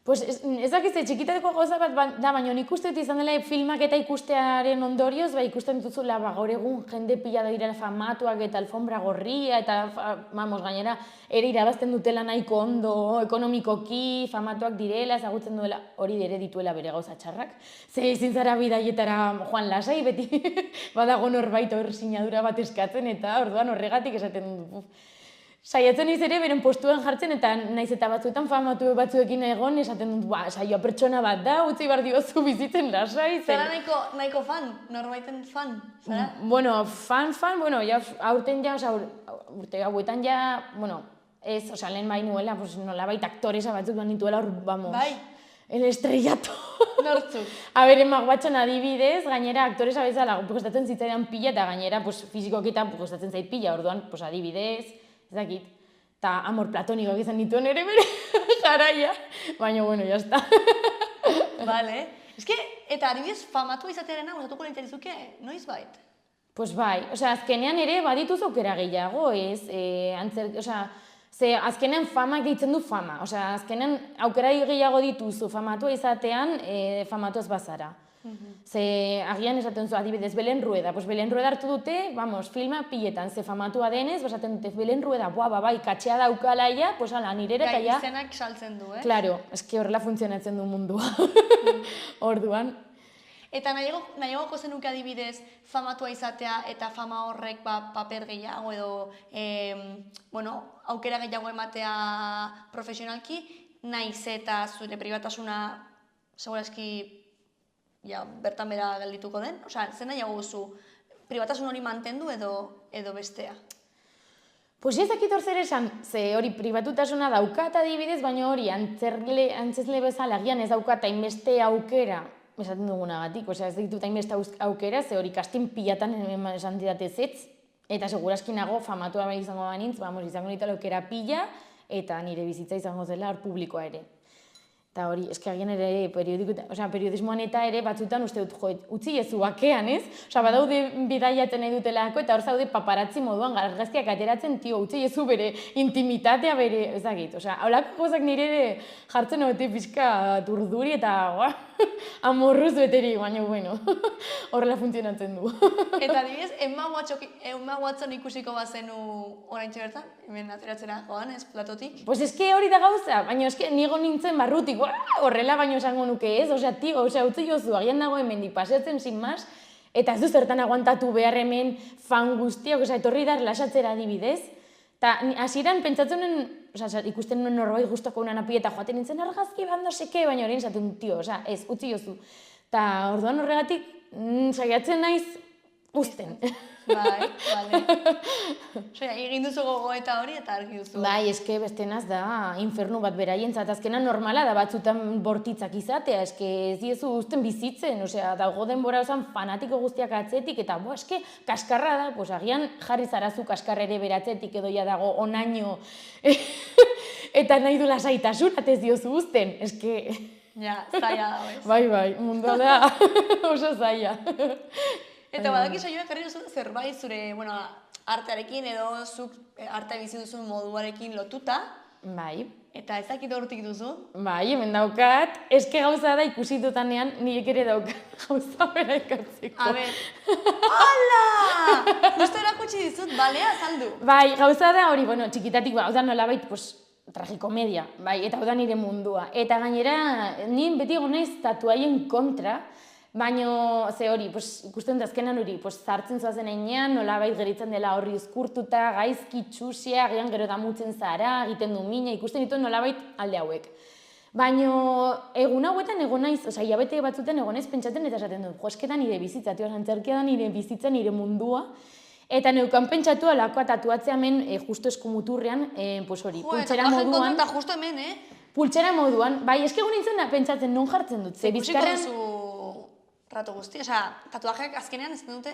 Ez dakizte, txikitateko gauza bat da, baina nik uste dut izan dela filmak eta ikustearen ondorioz, ikusten dituzula gaur egun jende pila da direla famatuak eta alfombra gorria eta, gainera, ere irabazten dutela nahiko ondo, ekonomikoki, famatuak direla, ezagutzen duela, hori ere dituela bere gauza txarrak. Ze ezin zara bidaietara joan lasai, beti badago norbait hor sinadura bat eskatzen eta orduan horregatik esaten dut. Saiatzen iz ere beren postuan jartzen eta naiz eta batzuetan famatu batzuekin egon esaten dut, saioa pertsona bat da, utzi behar diozu bizitzen lasai. Zara nahiko fan, norbaiten fan, zara? Bueno, fan, aurten urte hauetan ez, lehen bai nuela, nolabait aktoresa batzuk nituela hor, Bai. El estrellato. Nortzuk. Maguatxan adibidez, gainera aktoresa bezala gustatzen zitzaidan pila eta gainera fizikoketan gustatzen zait pila, orduan adibidez, ezakit, eta amor platonikoak izan dituen ere bere jaraia, baina, jazta. Vale. Eta adibidez, famatu izatearena gustatuko litzaizuke, noiz bait? Bai, azkenean ere badituz aukera gehiago, ez? Ze azkenean famak deitzen du fama, osea, azkenean aukera gehiago dituzu famatua izatean, famatuaz bazara. Ze agian esaten zu, adibidez, Belen Rueda, pues Belen Rueda hartu dute, vamos, filma piletan, ze famatua denez, esaten dute, Belen Rueda, bai, katxea daukala ia, pues ala, nirere eta ja... Gai izenak saltzen du, Claro, eski horrela funtzionatzen du mundua. Orduan. Eta nahigoko zenuke adibidez, famatua izatea eta fama horrek paper gehiago edo, aukera gehiago ematea profesionalki, nahiz eta zure pribatasuna, segurazki, bertan bera geldituko den? Osea, zen nahiago guzu, pribatasun hori mantendu edo bestea? Pues ez dakit hor zer esan, ze hori pribatutasuna daukat adibidez, baina hori antzesle bezala agian ez daukat hainbeste aukera, esaten dugunagatik, osea ez ditut hainbeste aukera, ze hori kastin pilatan esan didatez zetz, eta segurazki nago famatua bai izango banintz, izango nita aukera pila, eta nire bizitza izango zela hor publikoa ere. Eta hori, eski agian ere periodismoan eta ere batzutan uste dut, utzi ezu bakean, ez? Osa, badaude bidaiatzen nahi dutelako eta hor zaude paparazzi moduan argazkiak ateratzen, utzi ezu bere intimitatea bere, ezagit. Osa, haulako gozak nire ere jartzen hote pixka turduri eta amorruz beteri, baina bueno, horrela funtzionatzen du. Eta adibidez, Emma Watson ikusiko bazenu oraintxe bertan, hemen ateratzera joan, ez platotik? Pues eske hori da gauza, baina eske nigo nintzen barrutik, horrela baino esango nuke ez, osea, utzi jozu, agian dago hemendik paseatzen sin más, eta ez du zertan aguantatu behar hemen fan guztiak, osea, etorri da relaxatzera adibidez, eta hasieran pentsatzen ikusten nuen norbait guztoko unan api eta joaten nintzen argazki bando seke, baina horrein zaten osea, ez, utzi jozu. Eta orduan horregatik, saiatzen naiz uzten. Bai, bale. Osea, egin duzu gogoeta hori eta argi duzu. Bai, eske bestenaz da infernu bat beraientzat, azkena normala da batzutan bortitzak izatea, eske ez diezu uzten bizitzen, osea, dago denbora osan fanatiko guztiak atzetik, eta eske kaskarra da, pues agian jarri zarazu kaskarra ere beratzetik edo ja dago onaino, eta nahi du lasaitasun, atez diozu uzten, eske... Ja, zaila da, ez? Bai, mundua da oso zaila. Eta badaki saioak jarri duzu zerbait zure, artearekin edo zuk artea bizi duzun moduarekin lotuta. Bai. Eta ez dakit hortik duzu. Bai, hemen daukat. Eske gauza da ikusi dutanean nirek ere daukat gauza bera ikatzeko. A ber. Hala! Justo erakutsi dizut, balea, azaldu. Bai, gauza da hori, txikitatik, hau nolabait, tragikomedia, bai, eta hau da nire mundua. Eta gainera, nien beti egon naiz tatuaien kontra, baina, ze hori, ikusten dazkenan hori, zartzen zoazen einean, nolabait geritzen dela horri uzkurtuta, gaizki, txusia, agian gero damutzen zara, egiten du mina, ikusten ditu nolabait alde hauek. Baina, egun hauetan egon naiz, hilabete batzuten egon naiz pentsatzen eta esaten du, esketan nire bizitza, antzerkia da nire bizitza, nire mundua, eta neukan pentsatu alakoa tatuatzea hemen justo eskumuturrean, hori, pultsera moduan. Eta justo hemen, Pultsera moduan, bai, eske egun nintzen pentsatzen non jartzen dut, ze bizkarren... Ikusiko duzu rato guzti, tatuajeak azkenean ez dute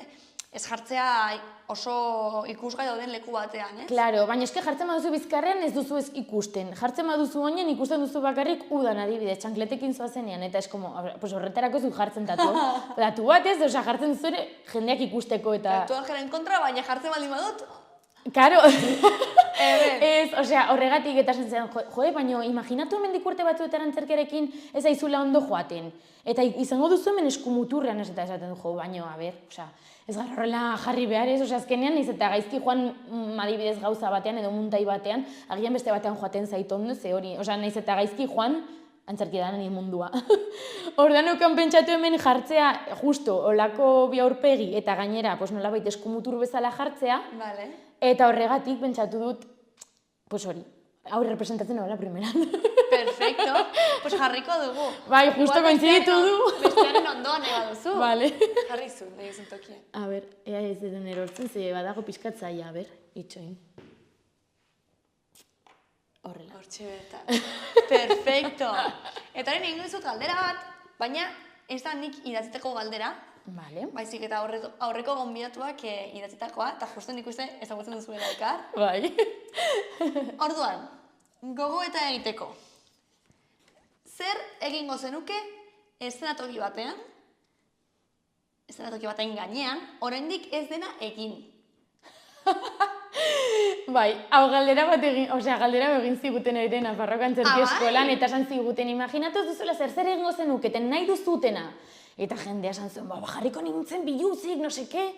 ez jartzea oso ikusgai dauden leku batean, ez? Claro, baina eske jartzen baduzu bizkarrean ez duzu ez ikusten. Jartzen baduzu oinen ikusten duzu bakarrik udan adibidez, txankletekin zoazenean, eta ez horretarako zu jartzen tatu. Tatu bat ez, jartzen duzu ere jendeak ikusteko eta... Tatuajeren kontra, baina jartzen baldin badut... Karo, ez, horregatik eta zen, baina imaginatu hemendik urte batzuetan antzerkiarekin ez aizula ondo joaten. Eta izango duzu hemen eskumuturrean ez eta esaten du, baina, ez gara horrela jarri behar ez, azkenean, ez eta gaizki joan adibidez gauza batean edo muntai batean, agian beste batean joaten zaiton, ze hori, nahiz eta gaizki joan, antzerkia da nire mundua. Ordan euken pentsatu hemen jartzea, justo, olako bi aurpegi eta gainera, nolabait eskumutur bezala jartzea, eta horregatik pentsatu dut, hori, hau representatzen hola primeran. Perfecto, jarriko dugu. Bai, justo kointziditu du. Bestearen ondoan ega duzu. Vale. Jarri zu, egizun tokia. A ber, ea ez den erortzen, ze badago pixkatzaia, a ber, itxoin. Horrela. Hortxe bertan. Perfecto. Eta hori egin dizut galdera bat, baina ez da nik idatzitako galdera. Vale. Baizik eta aurreko gonbidatuak idatzitakoa, eta justu nik uste ezagutzen duzuela elkar. Bai. Orduan, gogoeta egiteko. Zer egingo zenuke eszenatoki batean gainean, oraindik ez dena egin. Bai, hau galdera egin ziguten ere Nafarroako Antzerki Eskolan, eta esan ziguten, imaginatu ez duzuela zer egingo zenuketen, nahi duzutena. Eta jendea esan zuen, jarriko nintzen biluzik, no seke.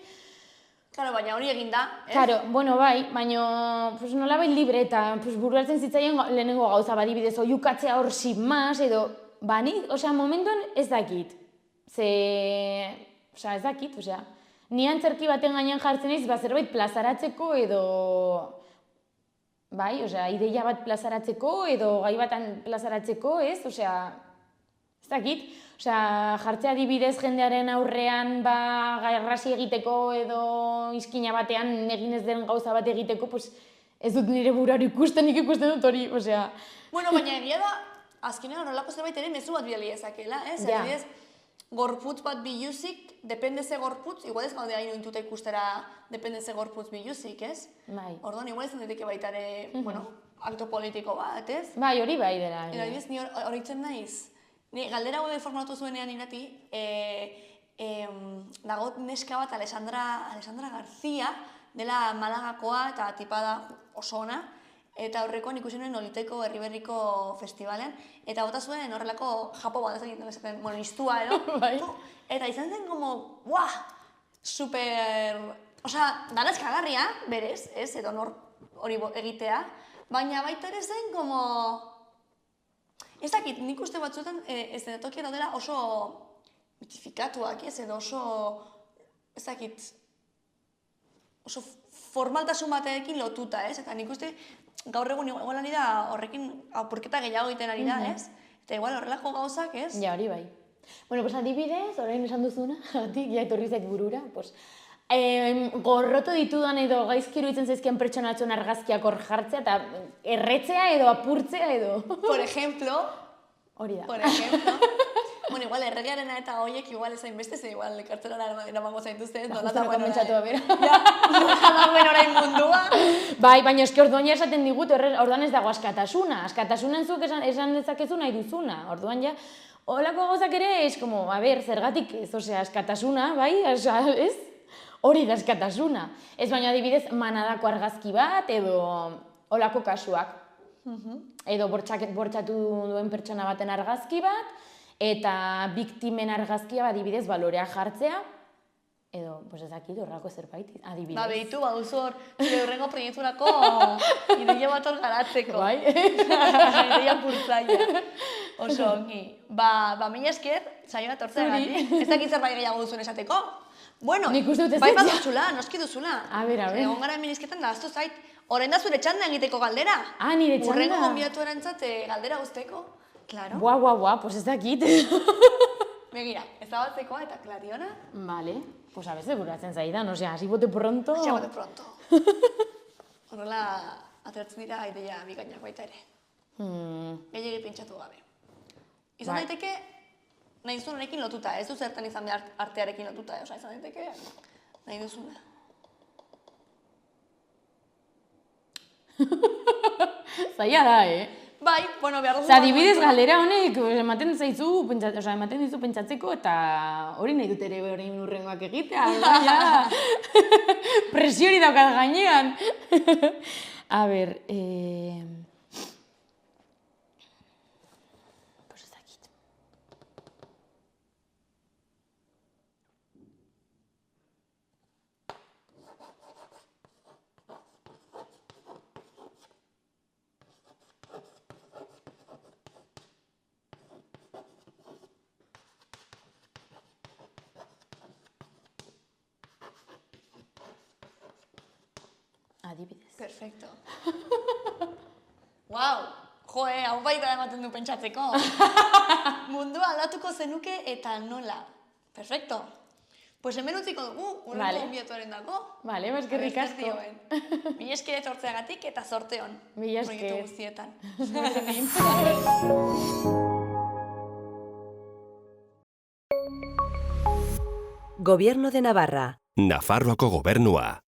Claro, baina hori egin da, ez? Claro, bueno, bai, baina nolabait libre eta buruatzen zitzaien lehenengo gauza badibidez, oiukatzea hor sin más, edo, bani, momentuan ez dakit. Ez dakit, ni antzerki baten gainean jartzen naiz, zerbait plazaratzeko edo, bai, ideia bat plazaratzeko edo gai batan plazaratzeko, ez dakit. Jartzea adibidez jendearen aurrean garrasi egiteko edo izkina batean egin ez den gauza bat egiteko, ez dut nire buruari ikusten, nik ikusten dut hori, Bueno, baina egia da, azkenean horrelako zerbait ere mezu bat bidali ezakela, ez? Adibidez, gorputz bat biluzik, depende ze gorputz, igual ez gaude hain ointuta ikustera depende ze gorputz biluzik, ez? Bai. Orduan, igual ez daiteke baita ere, akto politiko bat, ez? Bai, hori bai dela. Eta adibidez, ni horitzen naiz. Ni galdera hau formatu zuenean irati, dago neska bat Alessandra García, dela Malagakoa eta tipada oso ona, eta horrekoan ikusi nuen Noliteko Herriberriko festivalean, eta bota zuen horrelako japo bat ezaten, listua edo, eta izan zen como, buah, super, dala eskagarria, berez, ez, edo nor hori egitea, baina baita ere zen como, ez dakit, nik uste batzuetan eszenatokia daudela oso mitifikatuak, ez, edo oso, ez dakit, oso formaltasun batekin lotuta, ez, eta nik uste gaur egun igual ari da horrekin apurketa gehiago egiten ari da, ez, eta igual horrelako gauzak, ez? Ja, hori bai. Bueno, adibidez, orain esan duzuna, ja etorri zait burura, gorroto ditudan edo gaizki iruditzen zaizkian pertsonatzen argazkiak hor jartzea eta erretzea edo apurtzea edo. Por ejemplo. Hori da. Por ejemplo. Bueno, igual erregearena eta horiek igual ezain beste, ze igual kartzelara eramango zaintuzte. Justero komentzatu da bera. Dagoen orain mundua. Bai, baina eski orduan ja esaten digut, orduan ez dago askatasuna. Askatasunan zuk esan dezakezu nahi duzuna. Orduan ja, holako gauzak ere, ez como, zergatik ez, askatasuna, bai, ez? Hori da askatasuna. Ez baina adibidez manadako argazki bat edo holako kasuak. Edo bortxatu duen pertsona baten argazki bat, eta biktimen argazkia adibidez balorea jartzea, edo, ez dakit, horrako zerbait, adibidez. Behitu, baduzu hor, zure hurrengo proiekturako ideia bat hor garatzeko. Bai. Ideia purtzaia. Oso ongi. Mila esker, saioa tortzeagatik. Ez dakit zerbait gehiago duzuen esateko. Bueno, bai bat duzula, noski duzula. A ber. Egon gara hemenizketan da, aztu zait, orain da zure txanda egiteko galdera. Nire txanda. Urrengo gonbidatu erantzate galdera guzteko. Claro. Buah, ez dakit. Begira, ezabatzekoa eta klariona. Vale, a veces buratzen zaidan, así bote pronto. Así bote pronto. Horrela, ateratzen dira ideia bikainak baita ere. Gehiagik pentsatu gabe. Izan daiteke, nahi duzun honekin lotuta, ez du zertan izan behar artearekin lotuta, izan daiteke, nahi duzuna. Zaila da, Bai, bueno, behar dugu... Adibidez galdera honek ematen dizu pentsatzeko eta hori nahi dut ere horrein urrengoak egitea. Presiori daukat gainean. A ber... ez dakit. Adibidez. Perfecto. Wow! Hau baita ematen du pentsatzeko. Mundua aldatuko zenuke eta nola. Perfecto. Pues hemen utziko dugu, urrengo gonbidatuaren dako. Vale, eskerrik asko. Mila esker etortzeagatik eta zorte hon. Mila esker. Proiektu guztietan. Gobierno de Navarra. Nafarroako gobernua.